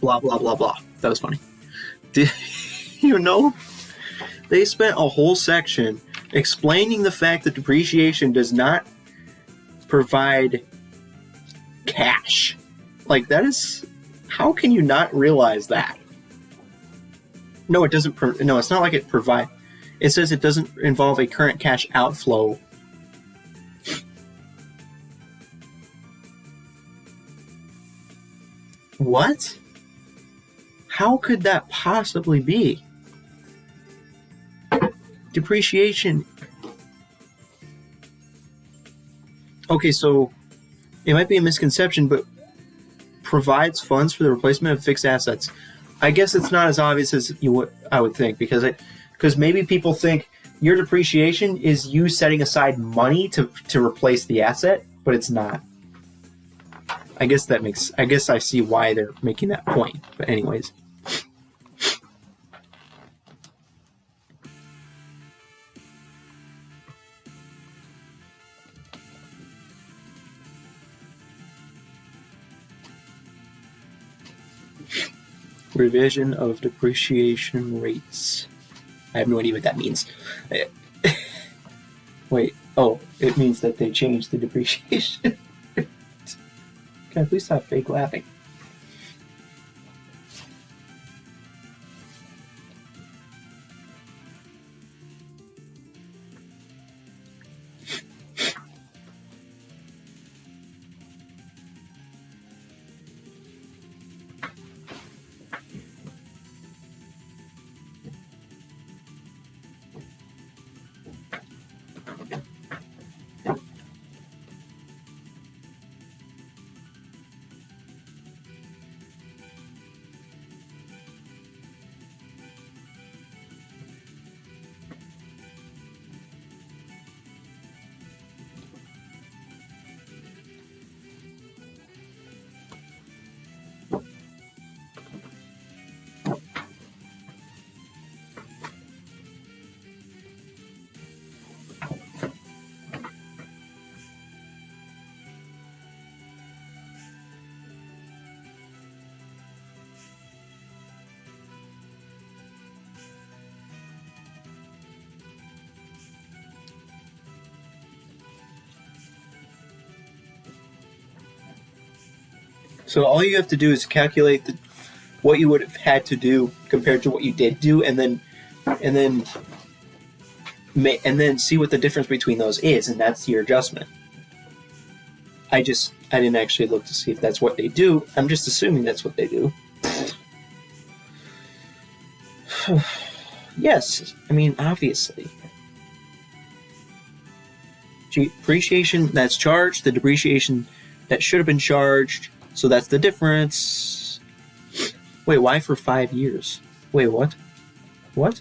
blah, blah, blah, blah. That was funny. Did you know they spent a whole section explaining the fact that depreciation does not provide cash? Like, that is... How can you not realize that? No, it doesn't... No, it's not like it provide... It says it doesn't involve a current cash outflow. What? How could that possibly be? Depreciation. Okay, so it might be a misconception, but provides funds for the replacement of fixed assets. I guess it's not as obvious as I would think, because maybe people think your depreciation is you setting aside money to replace the asset, but it's not. I guess I see why they're making that point. But anyways. Revision of depreciation rates. I have no idea what that means. Wait. Oh, it means that they changed the depreciation. Can I please stop fake laughing? So all you have to do is calculate what you would have had to do compared to what you did do, and then see what the difference between those is, and that's your adjustment. I didn't actually look to see if that's what they do. I'm just assuming that's what they do. Yes, I mean, obviously. Depreciation that's charged, the depreciation that should have been charged. So that's the difference. Wait, why for 5 years? Wait, what? What?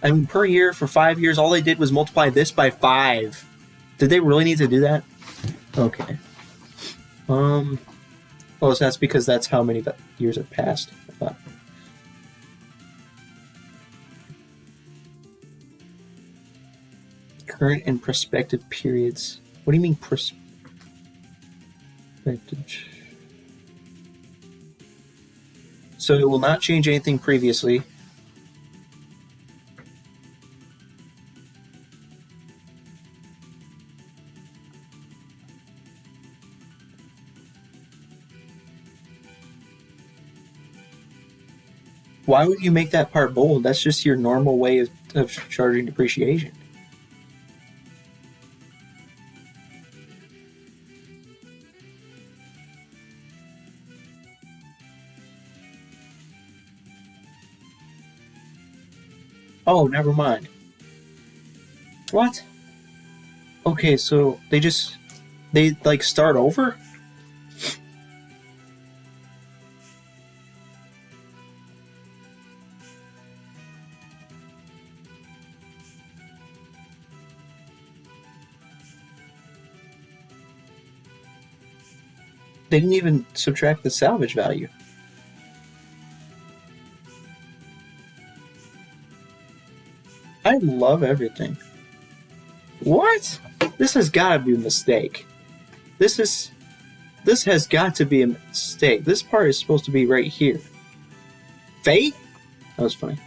I mean, per year for 5 years, all they did was multiply this by 5. Did they really need to do that? Okay. Oh, so that's because that's how many years have passed. Current and prospective periods. What do you mean prospective? So it will not change anything previously. Why would you make that part bold? That's just your normal way of charging depreciation. Oh, never mind. What? Okay, so they like start over? They didn't even subtract the salvage value. I love everything. What? This has got to be a mistake. This is... This has got to be a mistake. This part is supposed to be right here. Faye? That was funny.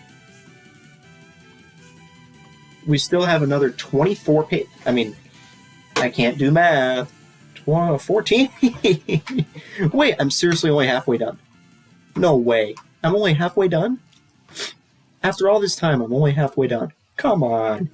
We still have another 24 pages. I mean, I can't do math. 14? Wait, I'm seriously only halfway done. No way. I'm only halfway done? After all this time, I'm only halfway done. Come on.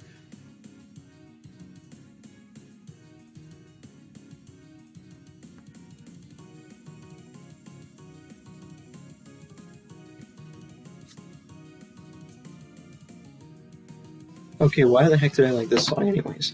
Okay, why the heck did I like this song anyways?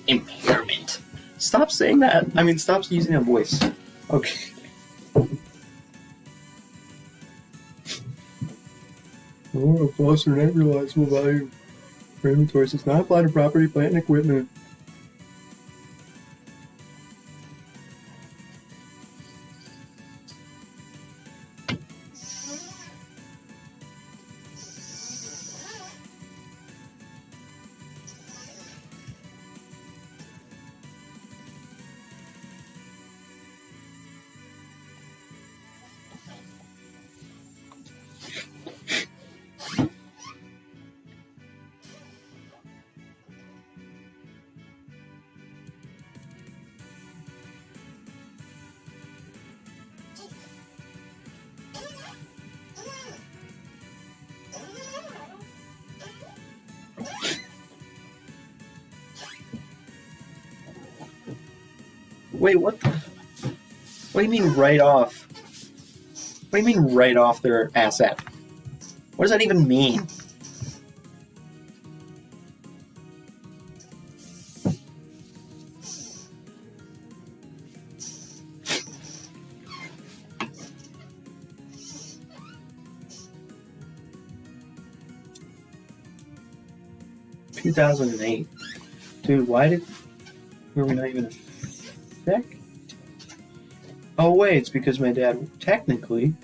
Impairment. Stop saying that. I mean, stop using that voice. Okay. Oh, foster net realizable value for inventories does not apply to property, plant, and equipment. Wait, what? What do you mean right off? What do you mean right off their asset? What does that even mean? $2,008. Dude, why were we not even affected? Oh wait, it's because my dad technically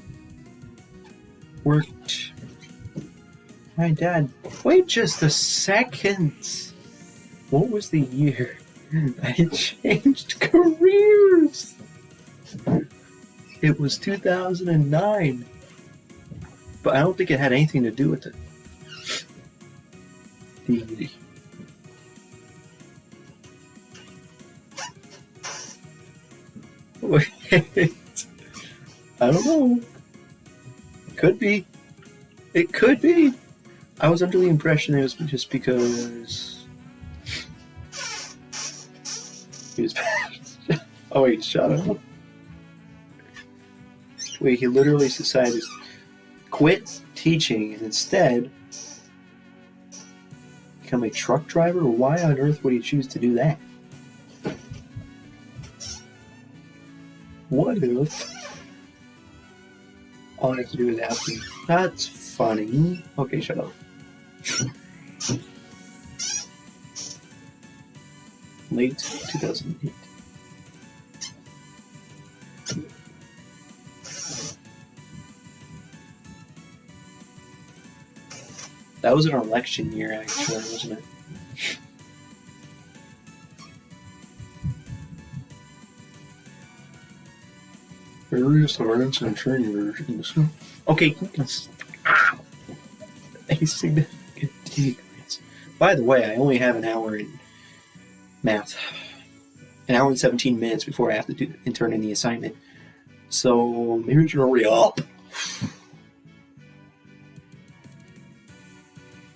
worked. My dad. Wait just a second. What was the year I changed careers? It was 2009. But I don't think it had anything to do with it. Wait. I don't know. Could be. It could be. I was under the impression it was just because he was. Oh wait, shut up. Wait, he literally decided to quit teaching and instead become a truck driver? Why on earth would he choose to do that? What if all I have to do is ask you? That's funny. Okay, shut up. Late 2008. That was an election year, actually, wasn't it? Various events and changes. Okay, a significant decrease. By the way, I only have an hour in math. An hour and 17 minutes before I have to turn in the assignment. So maybe we should hurry up.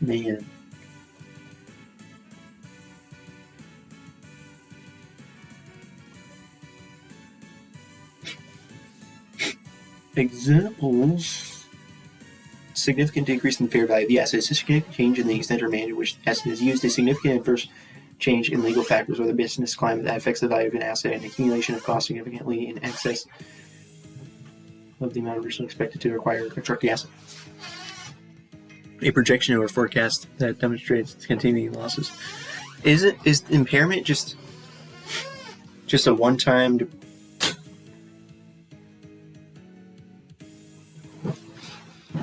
Man. Examples. Significant decrease in fair value. Yes, it's a significant change in the extent or manner in which the asset is used. A significant adverse change in legal factors or the business climate that affects the value of an asset, and accumulation of costs significantly in excess of the amount originally expected to acquire or construct the asset. A projection or forecast that demonstrates continuing losses. Is impairment just a one-time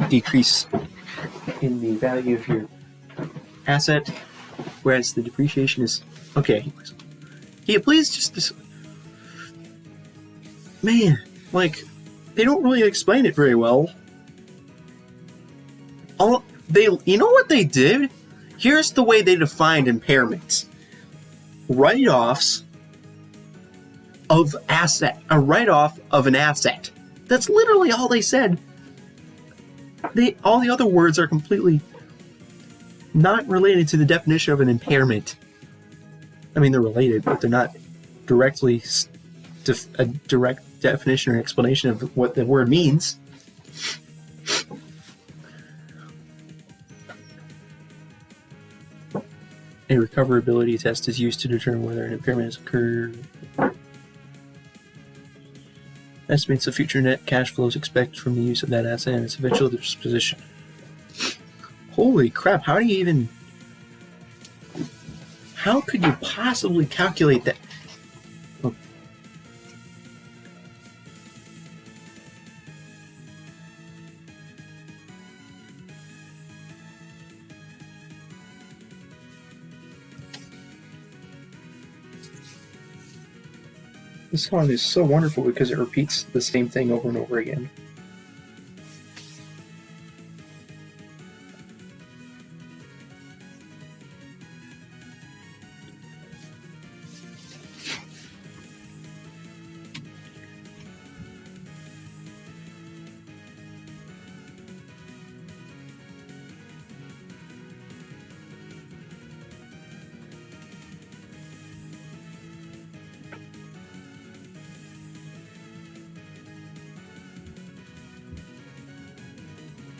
decrease in the value of your asset, whereas the depreciation is okay? Anyways, yeah, please just man, like they don't really explain it very well. You know what they did? Here's the way they defined impairments: write-offs of asset, a write-off of an asset. That's literally all they said. All the other words are completely not related to the definition of an impairment. I mean, they're related, but they're not directly a direct definition or explanation of what the word means. A recoverability test is used to determine whether an impairment has occurred. Estimates the future net cash flows expected from the use of that asset and its eventual disposition. Holy crap, how could you possibly calculate that? Oh. This song is so wonderful because it repeats the same thing over and over again.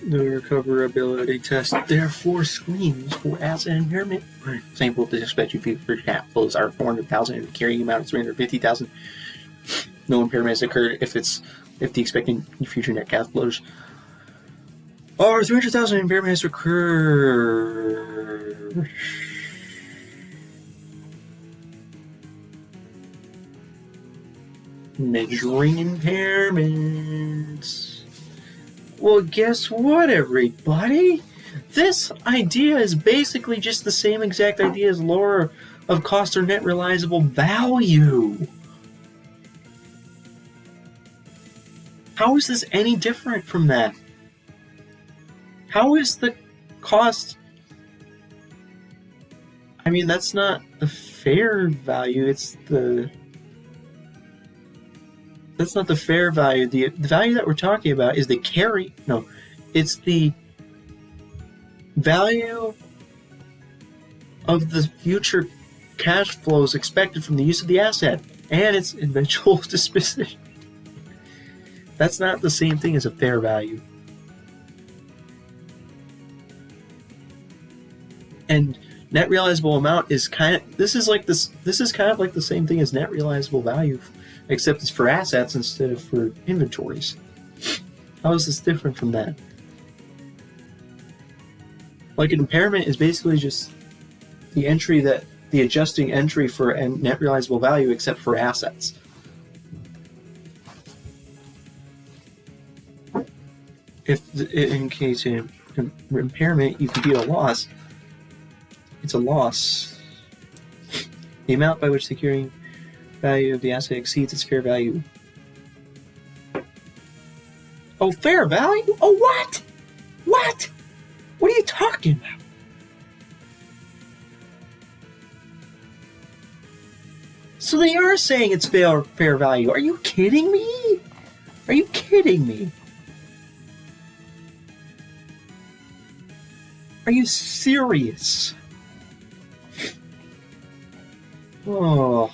The recoverability test therefore screens for asset impairment. For example, the expected future cash flows are $400,000 and the carrying amount is $350,000. No impairment has occurred if the expected future net cash flows are $300,000. Impairment has occurred. Measuring impairments. Well, guess what, everybody? This idea is basically just the same exact idea as lower of cost or net realizable value. How is this any different from that? How is the cost? I mean, that's not the fair value, that's not the fair value. The value that we're talking about is the carry. No, it's the value of the future cash flows expected from the use of the asset and its eventual disposition. That's not the same thing as a fair value. And Net realizable amount is kind of this is kind of like the same thing as net realizable value, except it's for assets instead of for inventories. How is this different from that? Like an impairment is basically just the adjusting entry for net realizable value except for assets. If in case of impairment, you can be at a loss. It's a loss. The amount by which the carrying value of the asset exceeds its fair value. Oh, fair value? Oh, what? What? What are you talking about? So they are saying it's fair value. Are you kidding me? Are you kidding me? Are you serious? Oh.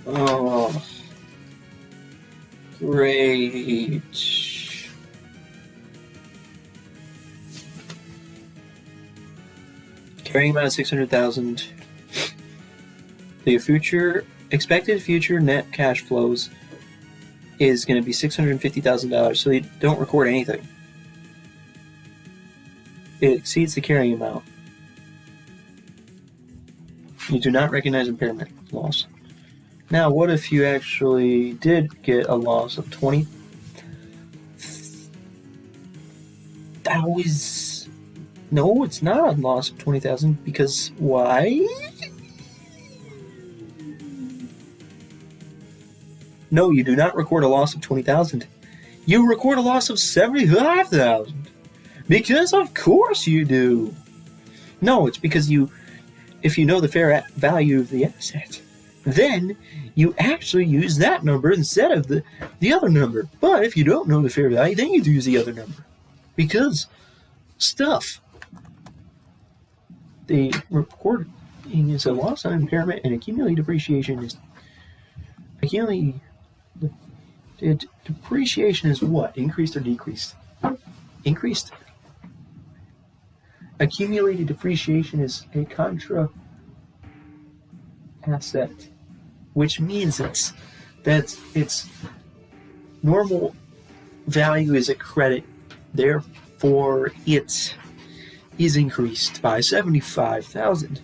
Oh. Great. Carrying amount of 600,000. The expected future net cash flows is going to be $650,000, so you don't record anything. It exceeds the carrying amount. You do not recognize impairment loss. Now, what if you actually did get a loss of 20? No, it's not a loss of 20,000 because why? No, you do not record a loss of 20,000. You record a loss of 75,000 because of course you do. No, it's because if you know the fair value of the asset, then you actually use that number instead of the other number. But if you don't know the fair value, then you use the other number. Because stuff. The recording is a loss on impairment, and accumulated depreciation is depreciation is what? Increased or decreased? Increased. Accumulated depreciation is a contra asset, which means its normal value is a credit, therefore it is increased by 75,000.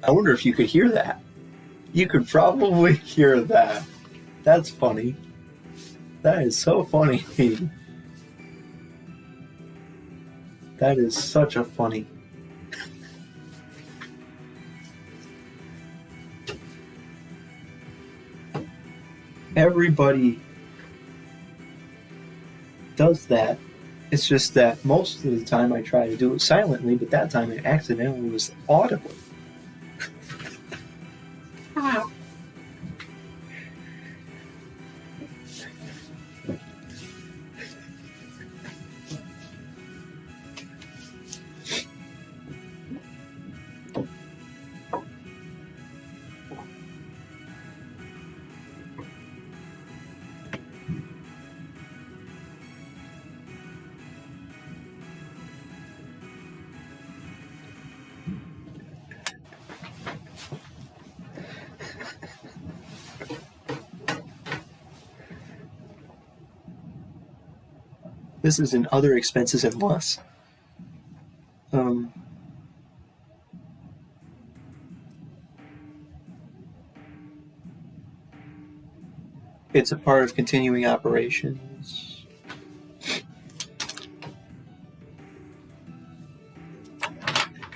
I wonder if you could hear that. You could probably hear that. That's funny. That is so funny. That is such a funny. Everybody does that. It's just that most of the time I try to do it silently, but that time it accidentally was audibly. This is in other expenses and loss. It's a part of continuing operations.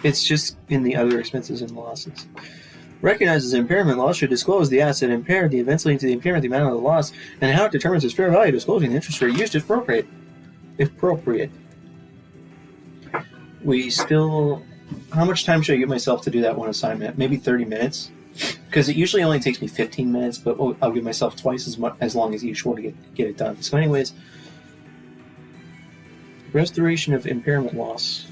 It's just in the other expenses and losses. Recognizes impairment loss should disclose the asset impaired, the events leading to the impairment, the amount of the loss, and how it determines its fair value, disclosing the interest rate used if appropriate. We still How much time should I give myself to do that one assignment? Maybe 30 minutes? Because it usually only takes me 15 minutes, but I'll give myself twice as long as usual to get it done. So anyways, restoration of impairment loss.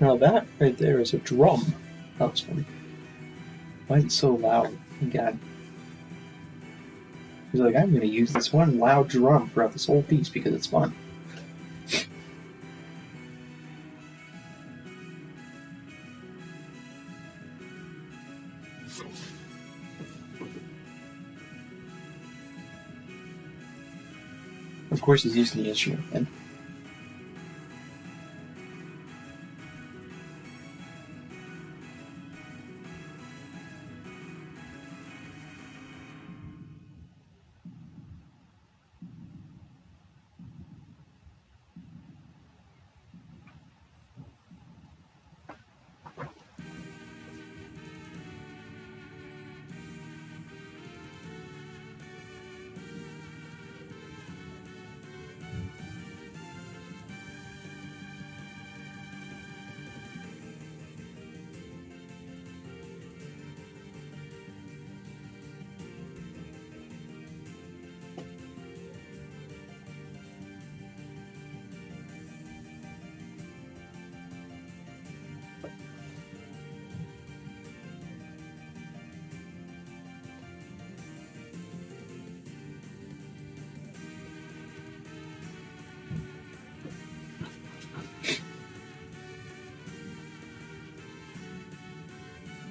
Now that right there is a drum. That was funny. Why is it so loud? Oh, God. He's like, I'm going to use this one loud drum throughout this whole piece because it's fun. Of course, he's using the instrument then.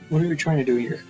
What are we trying to do here?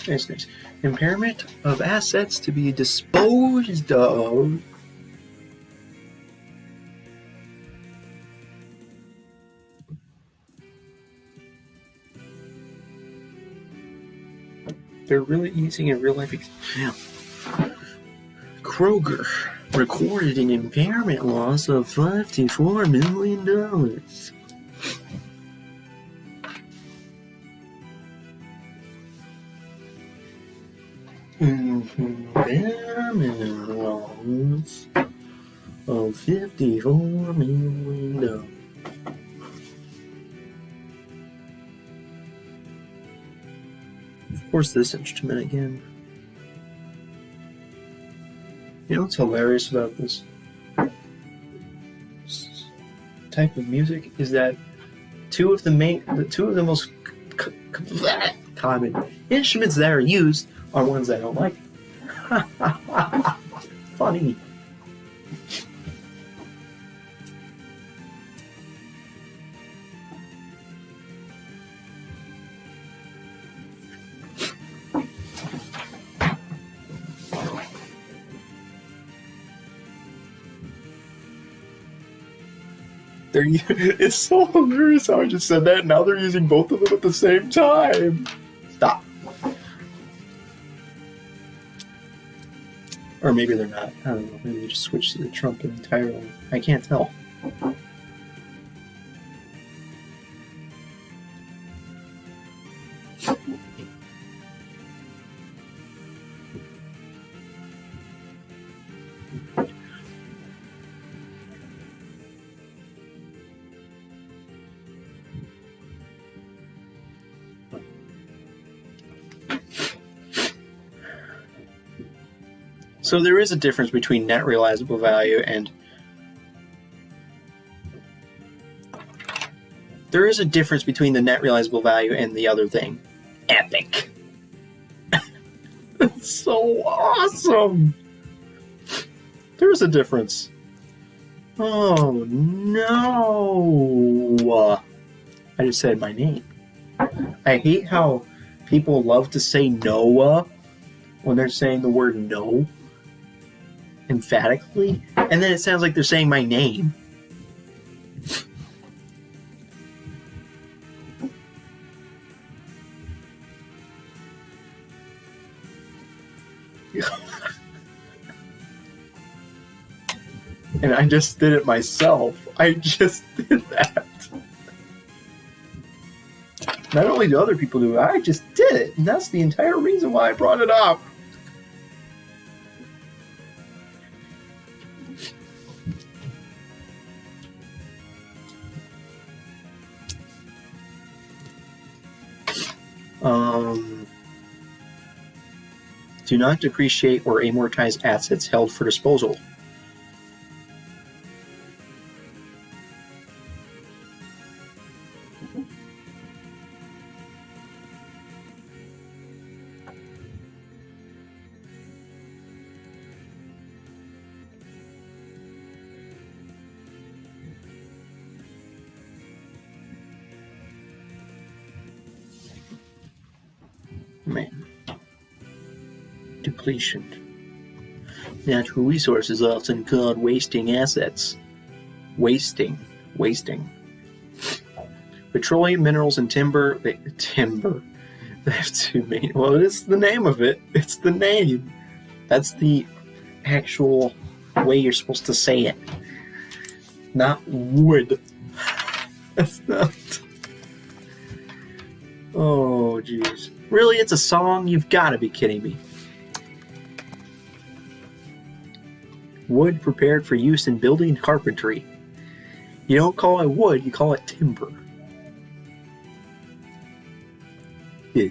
That's nice. Impairment of assets to be disposed of. They're really using a real life example. Kroger recorded an impairment loss of $54 million. Impairment loss of $54 million. Of course, this instrument again. You know what's hilarious about this type of music is that two of the most common instruments that are used are ones I don't like. Funny. It's so hilarious how I just said that. Now they're using both of them at the same time. Stop. Or maybe they're not. I don't know. Maybe they just switched to the trumpet entirely. I can't tell. So there is a difference between net realizable value and there is a difference between the net realizable value and the other thing. Epic. That's so awesome. There's a difference. Oh no! I just said my name. I hate how people love to say Noah when they're saying the word no emphatically, and then it sounds like they're saying my name. And I just did it myself. I just did that. Not only do other people do it, I just did it. And that's the entire reason why I brought it up. Do not depreciate or amortize assets held for disposal. Man. Depletion. Natural resources often called wasting assets. Wasting. Petroleum, minerals, and timber. Timber. They have two main. Well, it's the name of it. It's the name. That's the actual way you're supposed to say it. Not wood. That's not. Oh, jeez. Really? It's a song? You've got to be kidding me. Wood prepared for use in building and carpentry. You don't call it wood, you call it timber. Yeah.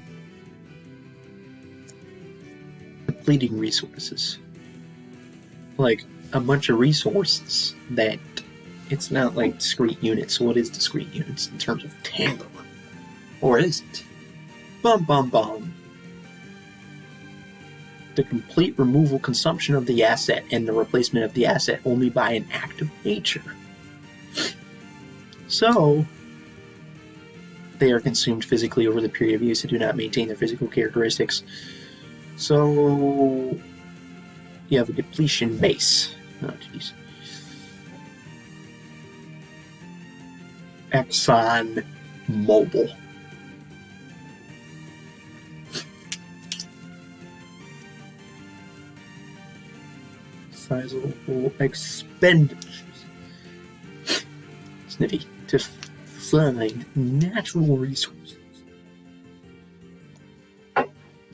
Depleting resources. Like a bunch of resources that it's not like discrete units. So what is discrete units in terms of timber? Or is it? Bum bum bum. The complete removal, consumption of the asset, and the replacement of the asset only by an act of nature. So, they are consumed physically over the period of use and do not maintain their physical characteristics. So, you have a depletion base. Oh, jeez. Exxon Mobil. Sizable expenditures. Sniffy. To find natural resources.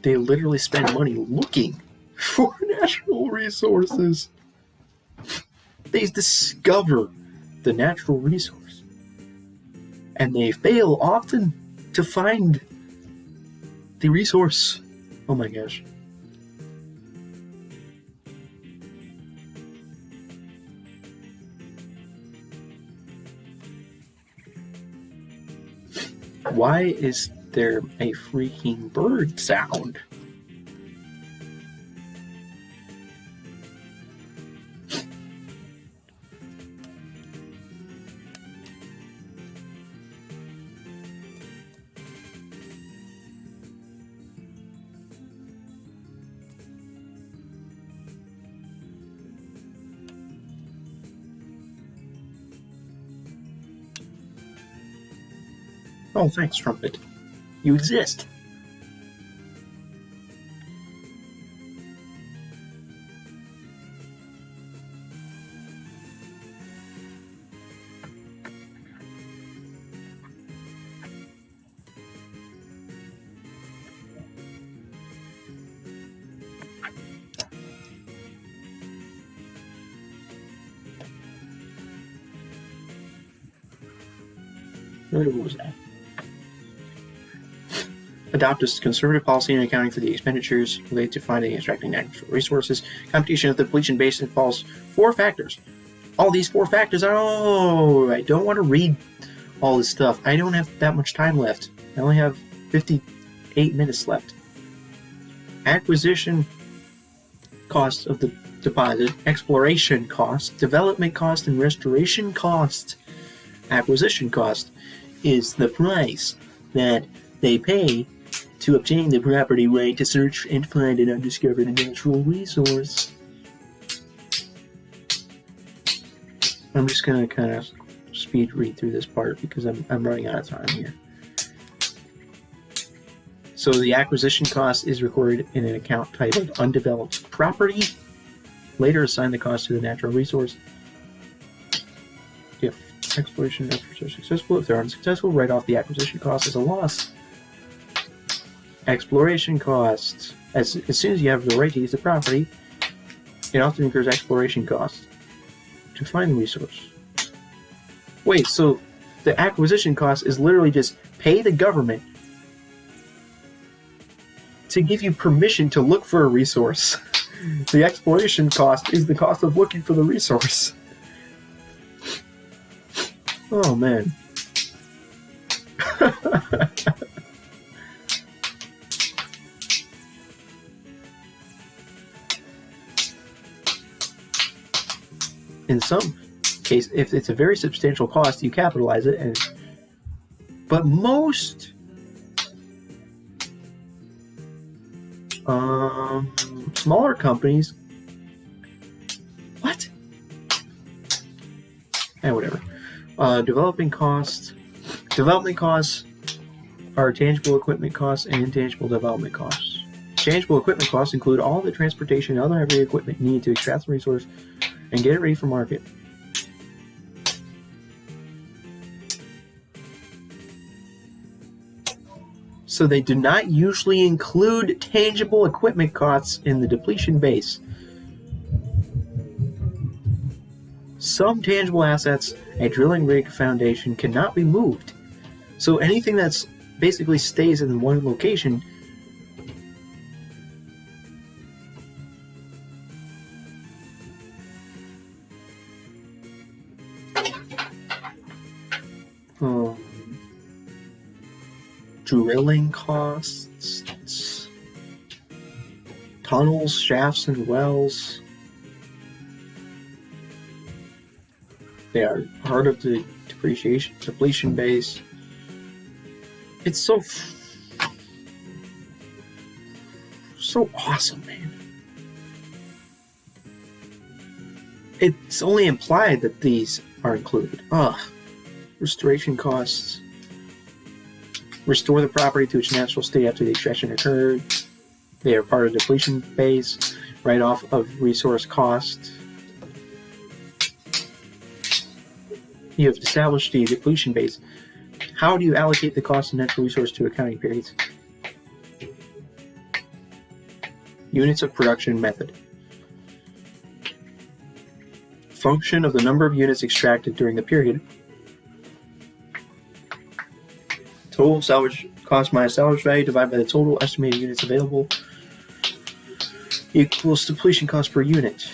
They literally spend money looking for natural resources. They discover the natural resource. And they fail often to find the resource. Oh my gosh. Why is there a freaking bird sound? Oh, thanks, Trumpet. You exist. What was that? Adopt a conservative policy in accounting for the expenditures related to finding and extracting natural resources. Computation of the depletion base involves 4 factors. All these 4 factors are... Oh, I don't want to read all this stuff. I don't have that much time left. I only have 58 minutes left. Acquisition cost of the deposit, exploration cost, development cost, and restoration cost. Acquisition cost is the price that they pay to obtain the property right to search and find an undiscovered natural resource. I'm just going to kind of speed read through this part because I'm running out of time here. So the acquisition cost is recorded in an account titled Undeveloped Property. Later assign the cost to the natural resource. If exploration efforts are successful, if they're unsuccessful, write off the acquisition cost as a loss. Exploration costs. As soon as you have the right to use the property, it often incurs exploration costs to find the resource. Wait, so the acquisition cost is literally just pay the government to give you permission to look for a resource. The exploration cost is the cost of looking for the resource. Oh, man. In some case, if it's a very substantial cost, you capitalize it. But most smaller companies, what? Whatever. Development costs are tangible equipment costs and intangible development costs. Tangible equipment costs include all the transportation and other heavy equipment needed to extract the resource and get it ready for market. So they do not usually include tangible equipment costs in the depletion base. Some tangible assets, a drilling rig foundation, cannot be moved. So anything that's basically stays in one location drilling costs, tunnels, shafts, and wells. They are part of the depletion base. It's so awesome, man. It's only implied that these are included. Restoration costs. Restore the property to its natural state after the extraction occurred. They are part of the depletion base. Write-off of resource cost. You have established the depletion base. How do you allocate the cost of natural resource to accounting periods? Units of production method. Function of the number of units extracted during the period. Total salvage cost minus salvage value divided by the total estimated units available equals depletion cost per unit.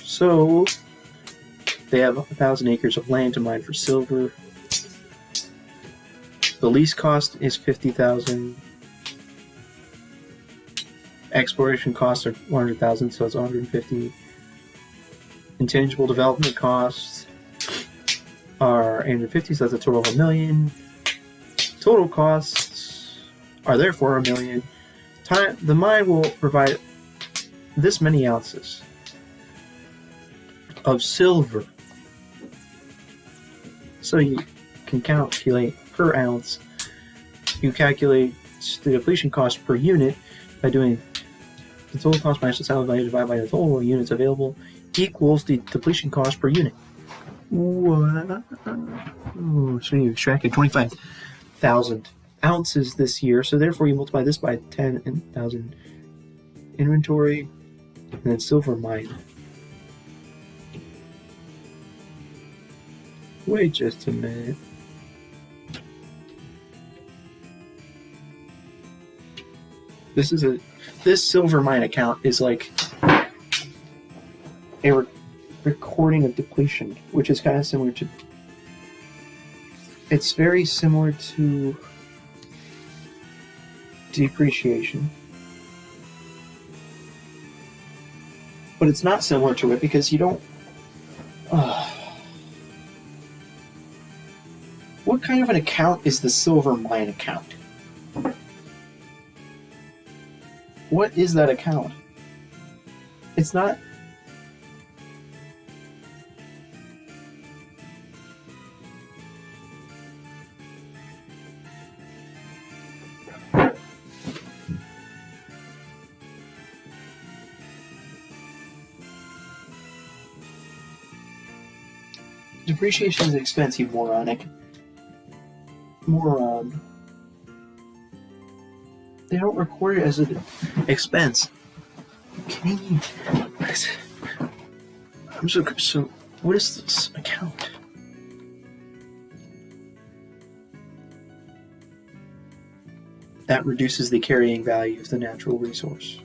So they have 1,000 acres of land to mine for silver. The lease cost is 50,000. Exploration costs are 100,000, so it's 150. Intangible development costs are 850, so that's a total of $1 million. Total costs are therefore $1 million. The mine will provide this many ounces of silver. So you can calculate per ounce. You calculate the depletion cost per unit by doing the total cost minus the salvage value divided by the total units available equals the depletion cost per unit. What? So you extracted 25,000 ounces this year, so therefore you multiply this by 10,000 inventory, and then silver mine. Wait just a minute. This silver mine account is like a recording of depletion, which is kind of similar to. It's very similar to depreciation. But it's not similar to it because you don't. What kind of an account is the Silvermine account? What is that account? It's not. Depreciation is expense, you moronic. Moron. They don't record it as an expense. Can you? I'm so. What is this account? That reduces the carrying value of the natural resource.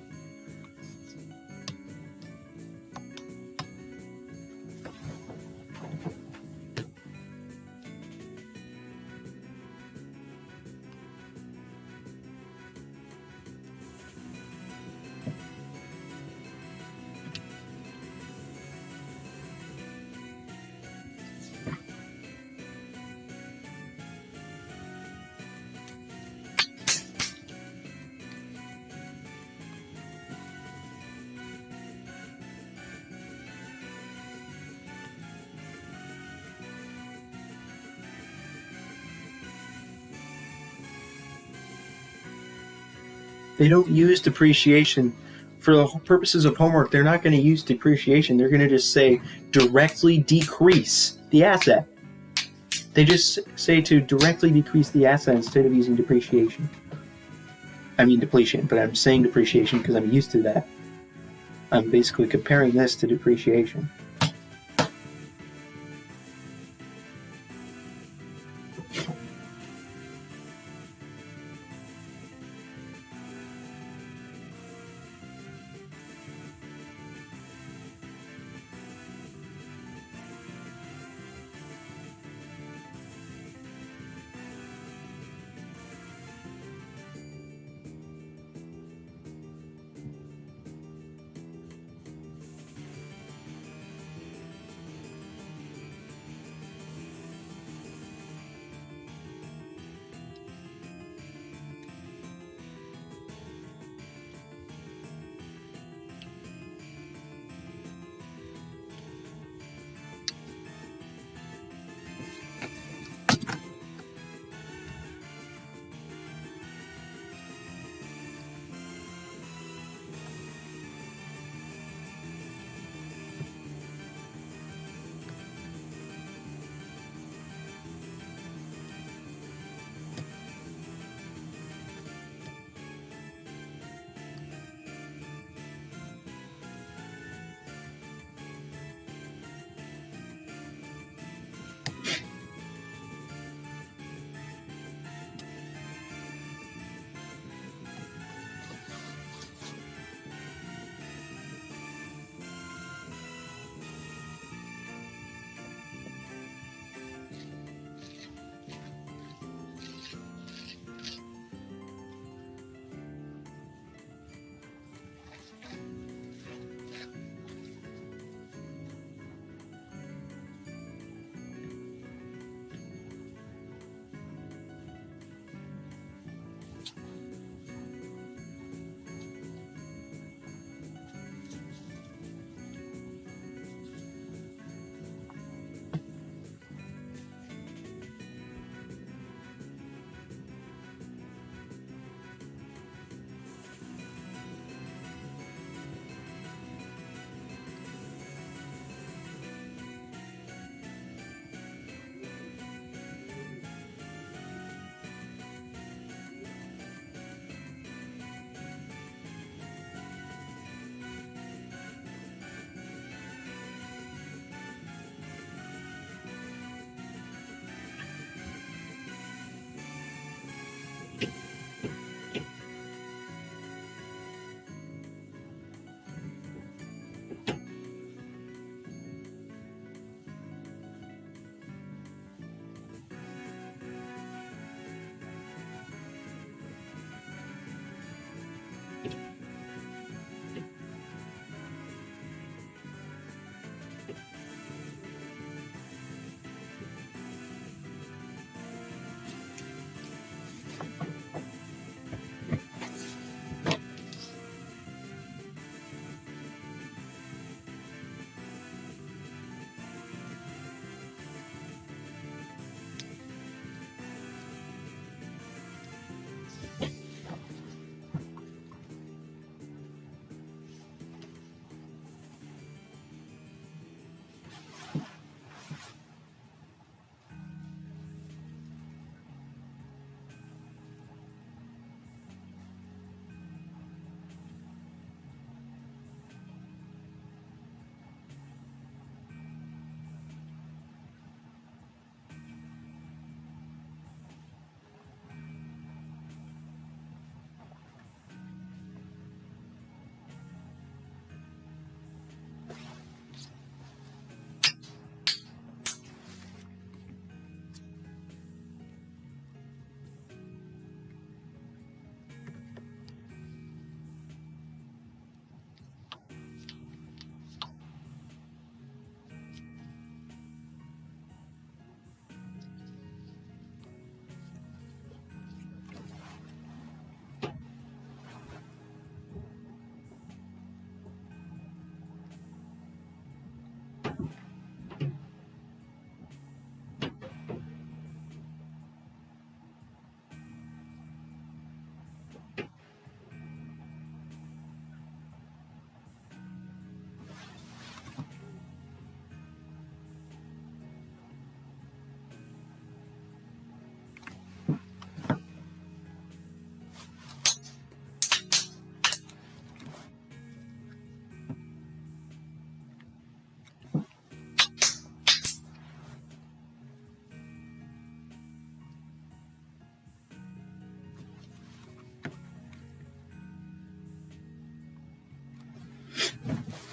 They don't use depreciation for the purposes of homework. They're not going to use depreciation. They're going to just say directly decrease the asset. They just say to directly decrease the asset instead of using depreciation. I mean depletion, but I'm saying depreciation because I'm used to that. I'm basically comparing this to depreciation.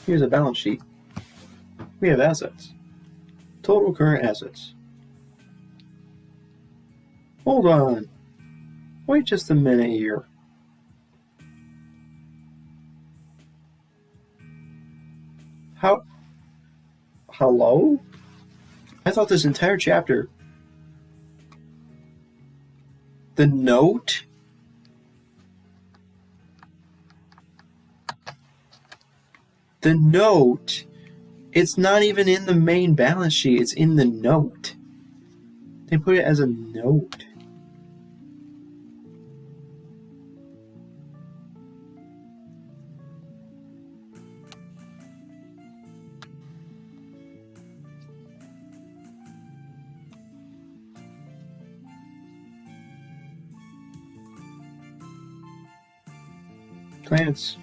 Here's a balance sheet. We have assets. Total current assets. Hold on. Wait just a minute here. Hello? I thought this entire chapter... The note? The note? It's not even in the main balance sheet. It's in the note. They put it as a note. Plants.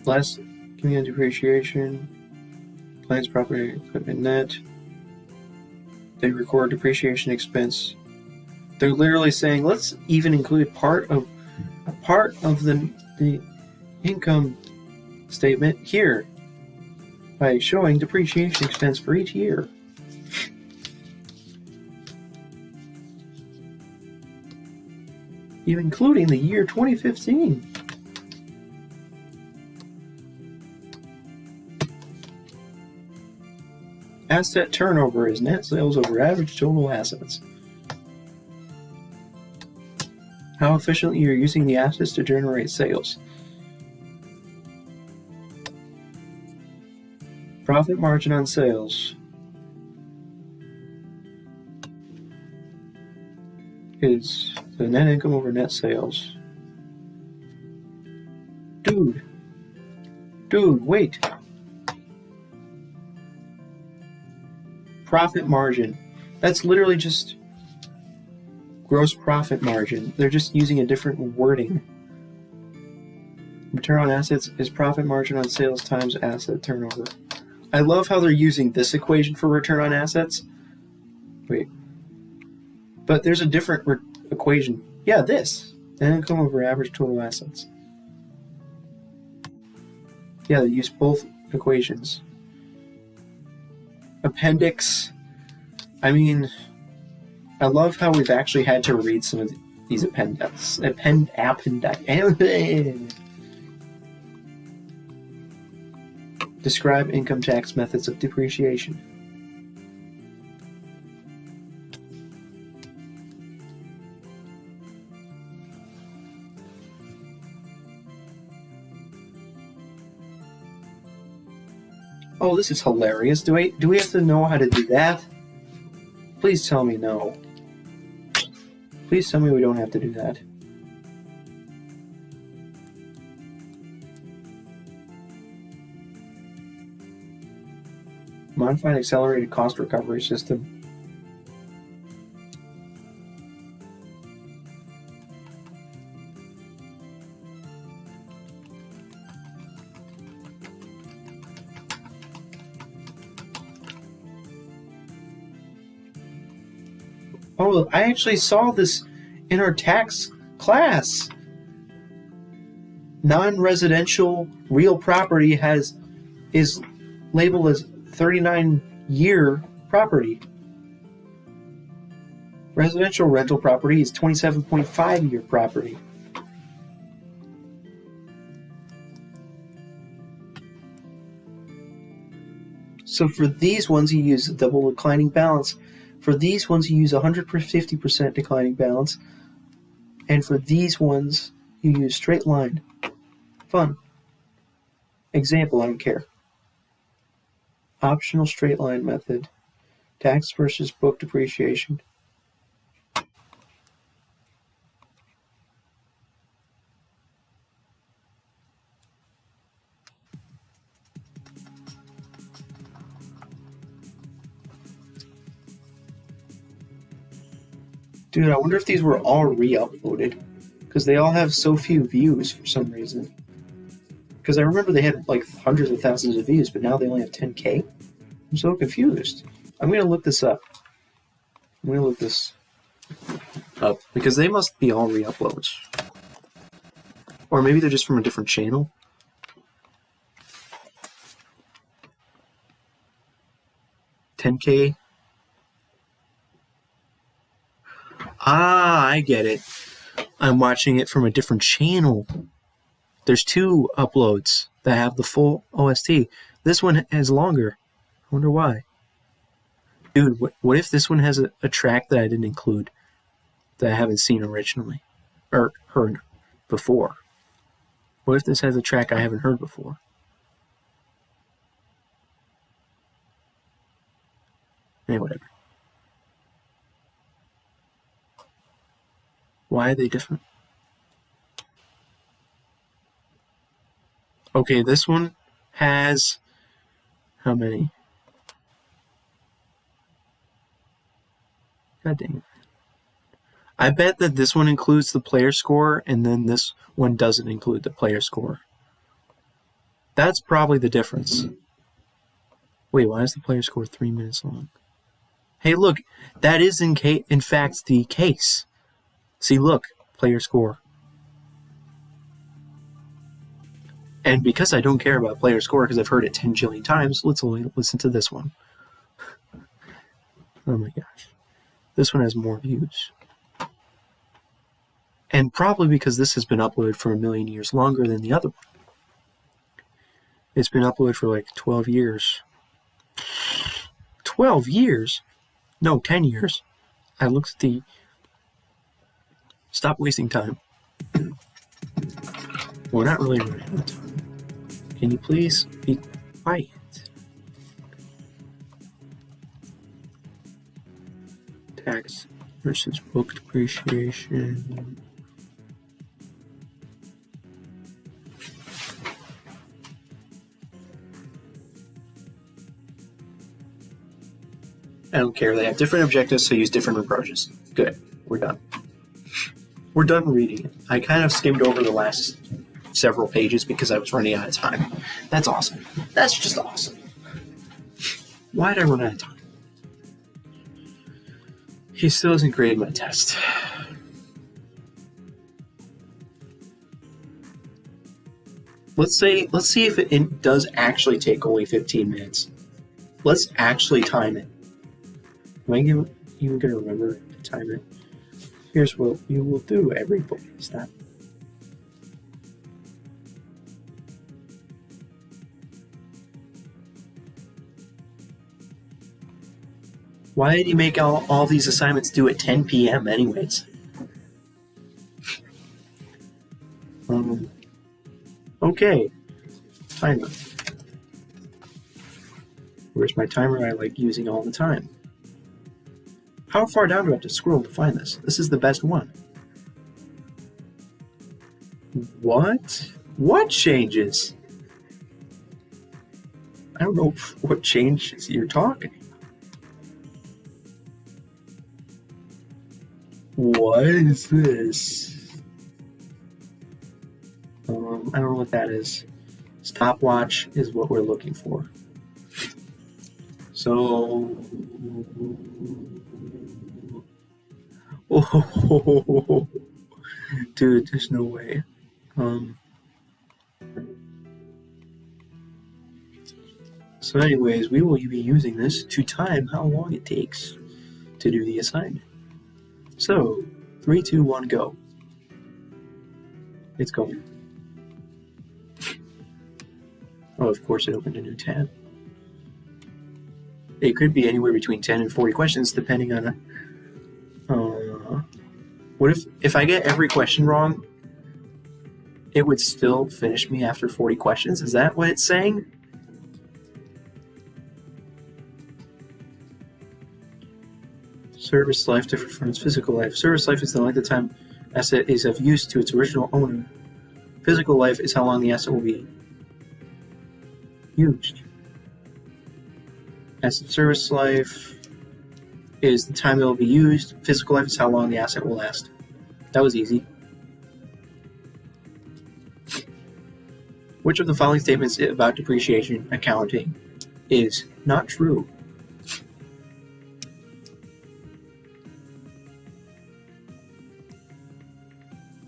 Less community depreciation. Plants, property, equipment, net. They record depreciation expense. They're literally saying, let's even include part of the income statement here by showing depreciation expense for each year. Even including the year 2015. Asset turnover is net sales over average total assets. How efficiently you're using the assets to generate sales. Profit margin on sales is the net income over net sales. Dude, wait. Profit margin. That's literally just gross profit margin. They're just using a different wording. Return on assets is profit margin on sales times asset turnover. I love how they're using this equation for return on assets. Wait. But there's a different equation. Yeah, this. Net income over average total assets. Yeah, they use both equations. Appendix. I mean, I love how we've actually had to read some of these appendix. Describe income tax methods of depreciation. Oh, this is hilarious. Do we have to know how to do that? Please tell me no. Please tell me we don't have to do that. Modified accelerated cost recovery system. Oh, I actually saw this in our tax class. Non-residential real property is labeled as 39-year property. Residential rental property is 27.5-year property. So for these ones, you use a double declining balance. For these ones, you use 150% declining balance. And for these ones, you use straight line. Fun. Example, I don't care. Optional straight line method. Tax versus book depreciation. Dude, I wonder if these were all re-uploaded. Because they all have so few views for some reason. Because I remember they had like hundreds of thousands of views, but now they only have 10K? I'm so confused. I'm going to look this up. I'm going to look this up. Because they must be all re-uploads. Or maybe they're just from a different channel. $10K. Ah, I get it. I'm watching it from a different channel. There's 2 uploads that have the full OST. This one is longer. I wonder why. Dude, what if this one has a track that I didn't include, that I haven't seen originally, or heard before? What if this has a track I haven't heard before? Whatever. Why are they different? Okay, this one has how many? God dang it. I bet that this one includes the player score, and then this one doesn't include the player score. That's probably the difference. Wait, why is the player score 3 minutes long? Hey, look, that is in fact the case. See, look, player score. And because I don't care about player score because I've heard it 10 jillion times, let's only listen to this one. Oh my gosh. This one has more views. And probably because this has been uploaded for 1 million years longer than the other one. It's been uploaded for like 12 years. 12 years? No, 10 years. I looked at the... Stop wasting time. We're not really running out of time. Can you please be quiet? Tax versus book depreciation. I don't care. They have different objectives, so use different approaches. Good. We're done. We're done reading it. I kind of skimmed over the last several pages because I was running out of time. That's awesome. That's just awesome. Why did I run out of time? He still hasn't graded my test. Let's see if it does actually take only 15 minutes. Let's actually time it. Am I even going to remember to time it? Here's what you will do, everybody. Stop. Why did he make all these assignments due at 10 p.m. anyways? Okay. Timer. Where's my timer I like using all the time? How far down do I have to scroll to find this? This is the best one. What? What changes? I don't know what changes you're talking about. What is this? I don't know what that is. Stopwatch is what we're looking for. So... Oh, dude, there's no way. So anyways, we will be using this to time how long it takes to do the assignment. So, 3, 2, 1, go. It's going. Oh, of course it opened a new tab. It could be anywhere between 10 and 40 questions, depending on... what if I get every question wrong, it would still finish me after 40 questions? Is that what it's saying? Service life different from its physical life. Service life is the length of time asset is of use to its original owner. Physical life is how long the asset will be used. Asset service life is the time it will be used. Physical life is how long the asset will last. That was easy. Which of the following statements about depreciation accounting is not true?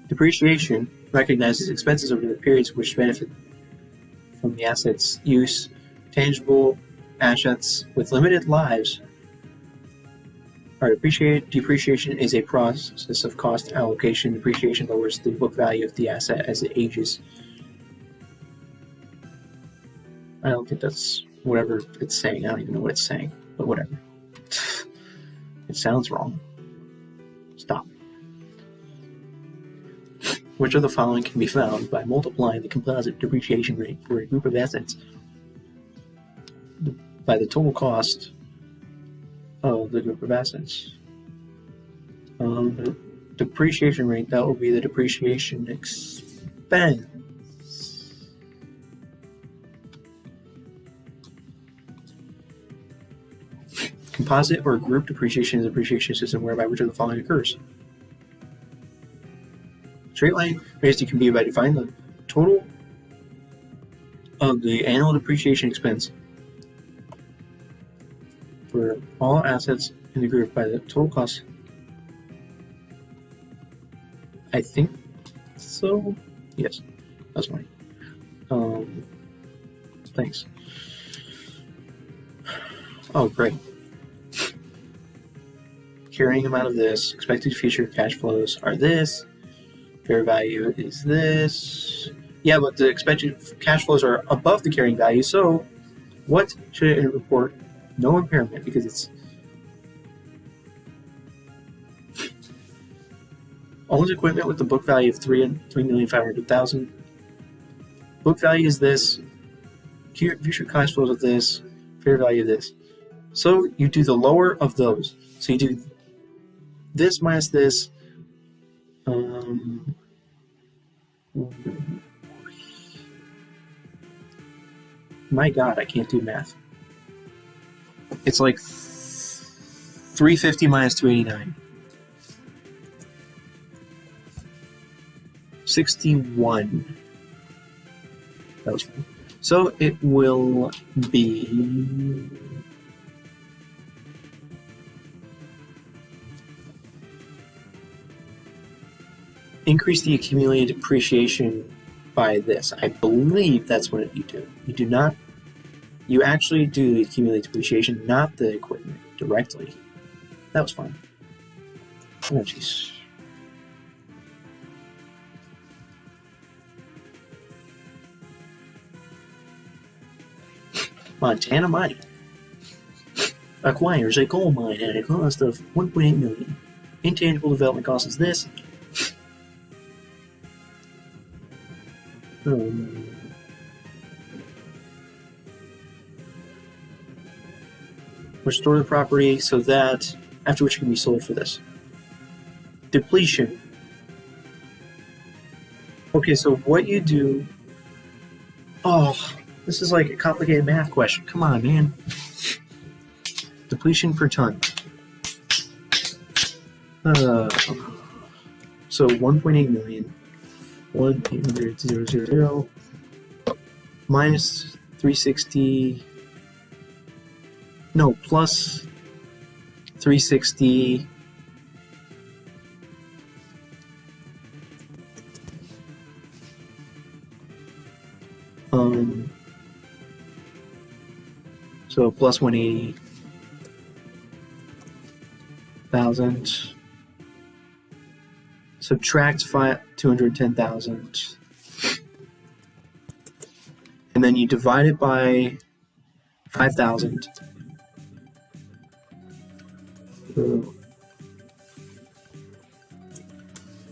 Depreciation recognizes expenses over the periods which benefit from the asset's use. Tangible assets with limited lives are depreciated. Depreciation is a process of cost allocation. Depreciation lowers the book value of the asset as it ages. I don't think that's whatever it's saying. I don't even know what it's saying, but whatever. It sounds wrong. Stop. Which of the following can be found by multiplying the composite depreciation rate for a group of assets by the total cost of the group of assets? The depreciation rate, that will be the depreciation expense. Composite or group depreciation is a depreciation system whereby which of the following occurs? Straight line raised can be by defining the total of the annual depreciation expense for all assets in the group by the total cost. I think so. Yes, that's fine. Thanks. Oh, great. Carrying amount of this, expected future cash flows are this, fair value is this. Yeah, but the expected cash flows are above the carrying value, so what should it report? No impairment, because it's owns equipment with the book value of $3,500,000. Book value is this, future cash flows of this, fair value of this. So you do the lower of those. So you do this minus this. My God, I can't do math. It's like 350 minus 289. 61. That was fun. So it will be increase the accumulated depreciation by this. I believe that's what you do. You do not. You actually do the accumulated depreciation, not the equipment directly. That was fun. Oh, jeez. Montana Mining acquires a coal mine at a cost of $1.8 million. Intangible development cost is this. Restore the property so that after which it can be sold for this. Depletion. Okay, so what you do. Oh, this is like a complicated math question. Come on, man. Depletion per ton. So 1.8 million. 1,800,000 minus 360. No, plus 360. So plus 180,000. Subtract 210,000. And then you divide it by 5,000.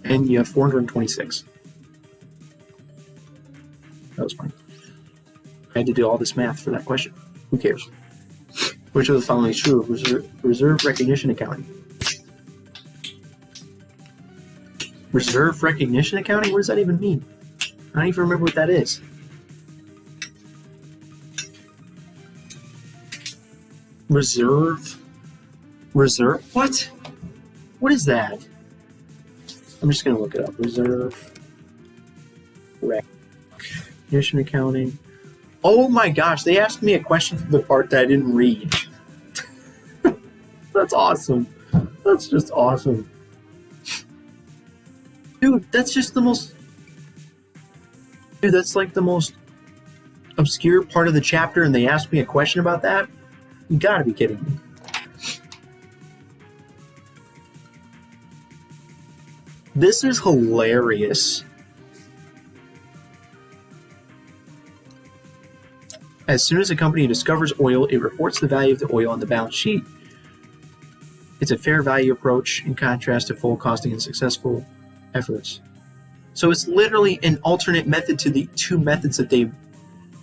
And you have 426. That was fine. I had to do all this math for that question. Who cares? Which of the following is true? Reserve recognition accounting. Reserve recognition accounting? What does that even mean? I don't even remember what that is. Reserve? What? What is that? I'm just going to look it up. Reserve recognition accounting. Oh my gosh, they asked me a question for the part that I didn't read. That's awesome. That's just awesome. Dude, that's just the most... Dude, that's like the most obscure part of the chapter, and they asked me a question about that? You gotta be kidding me. This is hilarious. As soon as a company discovers oil, it reports the value of the oil on the balance sheet. It's a fair value approach in contrast to full costing and successful efforts. So it's literally an alternate method to the two methods that they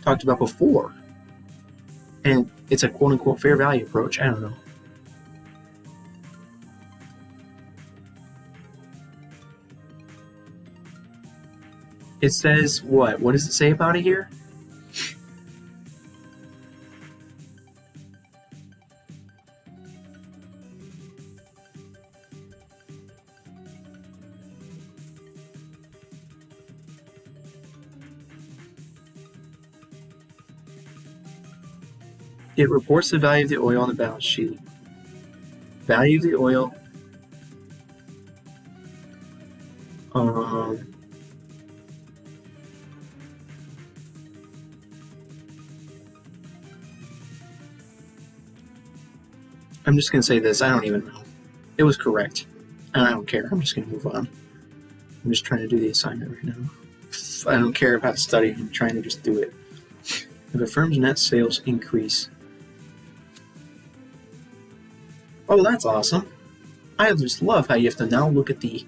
talked about before. And it's a quote-unquote fair value approach. I don't know. It says what? What does it say about it here? It reports the value of the oil on the balance sheet. Value of the oil. I'm just going to say this. I don't even know. It was correct. And I don't care. I'm just going to move on. I'm just trying to do the assignment right now. I don't care about studying. I'm trying to just do it. If a firm's net sales increase. Oh, that's awesome. I just love how you have to now look at the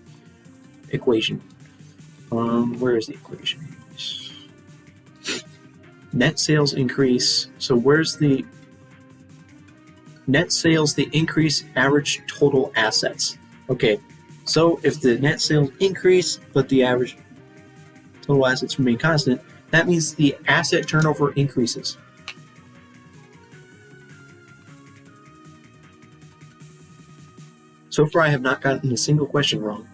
equation. Where is the equation? Net sales increase. So where's the net sales? The increase average total assets. Okay, so if the net sales increase, but the average total assets remain constant, that means the asset turnover increases. So far, I have not gotten a single question wrong.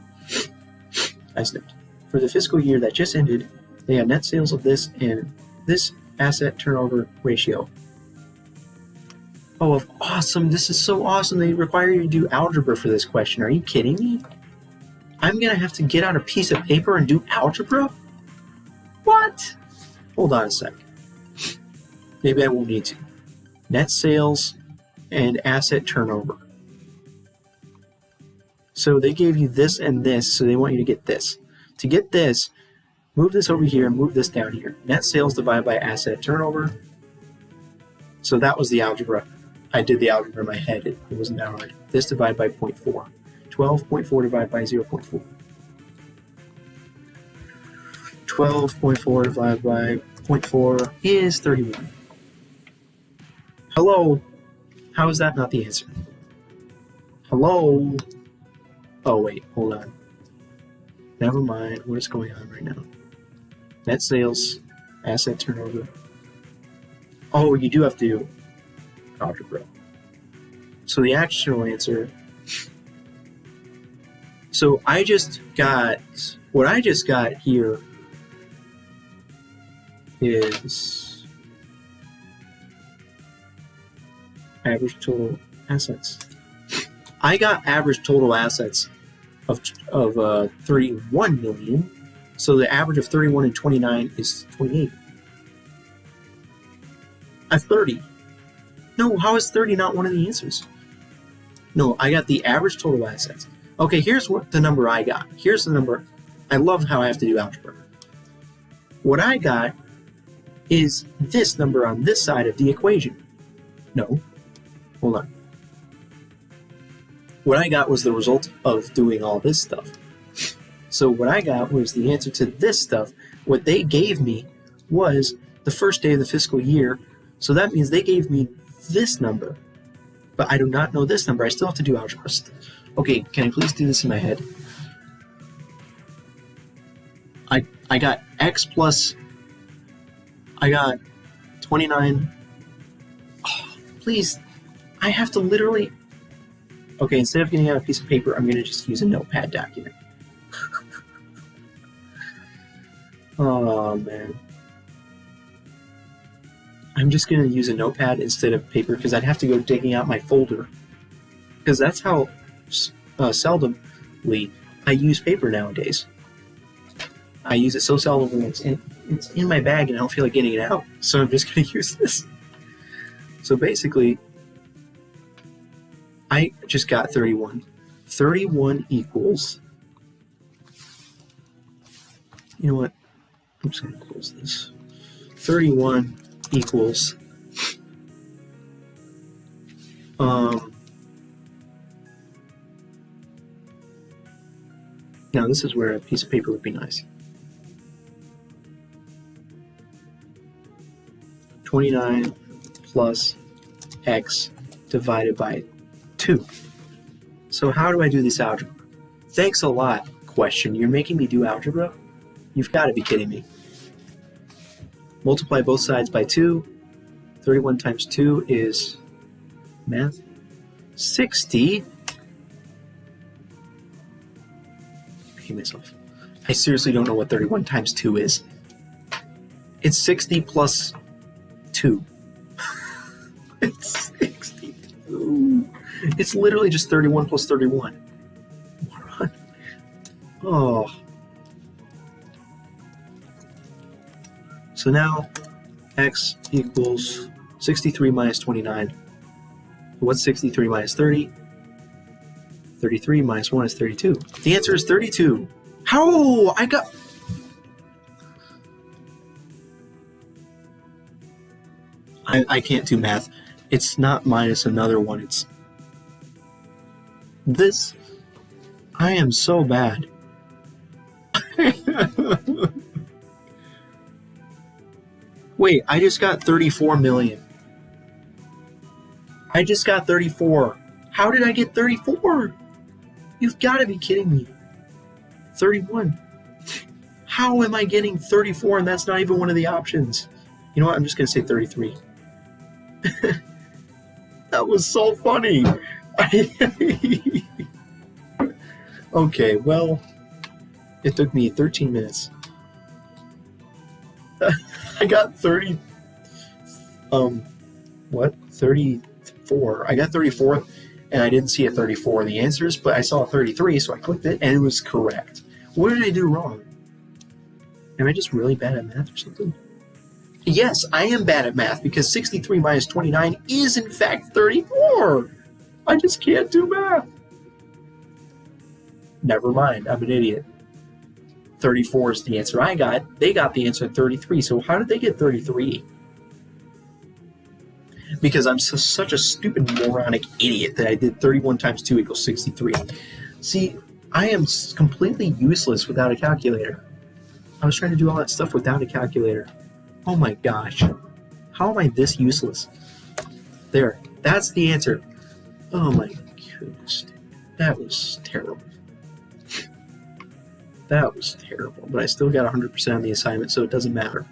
I sniffed. For the fiscal year that just ended, they had net sales of this and this asset turnover ratio. Oh, awesome. This is so awesome. They require you to do algebra for this question. Are you kidding me? I'm going to have to get out a piece of paper and do algebra? What? Hold on a sec. Maybe I won't need to. Net sales and asset turnover. So they gave you this and this, so they want you to get this. To get this, move this over here and move this down here. Net sales divided by asset turnover. So that was the algebra. I did the algebra in my head. It wasn't that hard. This divided by 0.4. 12.4 divided by 0.4. 12.4 divided by 0.4 is 31. Hello? How is that not the answer? Hello? Oh, wait, hold on. Never mind. What is going on right now? Net sales, asset turnover. Oh, you do have to do algebra. So the actual answer. So I just got. What I just got here is average total assets. I got average total assets of 31 million. So the average of 31 and 29 is 28. 30. No, how is 30 not one of the answers? No, I got the average total assets. Okay, here's what the number I got. Here's the number. I love how I have to do algebra. What I got is this number on this side of the equation. No, hold on. What I got was the result of doing all this stuff. So what I got was the answer to this stuff. What they gave me was the first day of the fiscal year. So that means they gave me this number. But I do not know this number. I still have to do algebra. Okay, can I please do this in my head? I got x plus... I got 29... Oh, please, I have to literally... Okay, instead of getting out a piece of paper, I'm going to just use a notepad document. Oh, man. I'm just going to use a notepad instead of paper because I'd have to go digging out my folder. Because that's how seldomly I use paper nowadays. I use it so seldomly It's in my bag and I don't feel like getting it out, so I'm just going to use this. So basically, I just got 31. 31 equals... You know what? I'm just going to close this. 31 equals... Now this is where a piece of paper would be nice. 29 plus x divided by 2. So how do I do this algebra? Thanks a lot, question. You're making me do algebra? You've got to be kidding me. Multiply both sides by 2. 31 times 2 is, math, 60. I hate myself. I seriously don't know what 31 times 2 is. It's 60 plus 2. It's 62. It's literally just 31 plus 31. Oh. So now x equals 63 minus 29. What's 63 minus 30? 33 minus 1 is 32. The answer is 32. How? I got... I can't do math. It's not minus another one. It's this. I am so bad. Wait, I just got 34 million. I just got 34. How did I get 34? You've got to be kidding me. 31. How am I getting 34 and that's not even one of the options? You know what? I'm just going to say 33. That was so funny. Okay, well, it took me 13 minutes. I got 30. What? 34. I got 34, and I didn't see a 34 in the answers, but I saw a 33, so I clicked it, and it was correct. What did I do wrong? Am I just really bad at math or something? Yes, I am bad at math because 63 minus 29 is in fact 34. I just can't do math. Never mind, I'm an idiot. 34 is the answer I got. They got the answer 33. So how did they get 33? Because I'm such a stupid moronic idiot that I did 31 times 2 equals 63. See, I am completely useless without a calculator. I was trying to do all that stuff without a calculator. Oh my gosh. How am I this useless? There. That's the answer. Oh my goodness. That was terrible. That was terrible. But I still got 100% on the assignment, so it doesn't matter.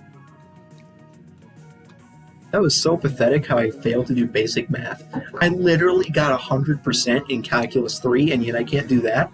That was so pathetic how I failed to do basic math. I literally got 100% in Calculus 3, and yet I can't do that.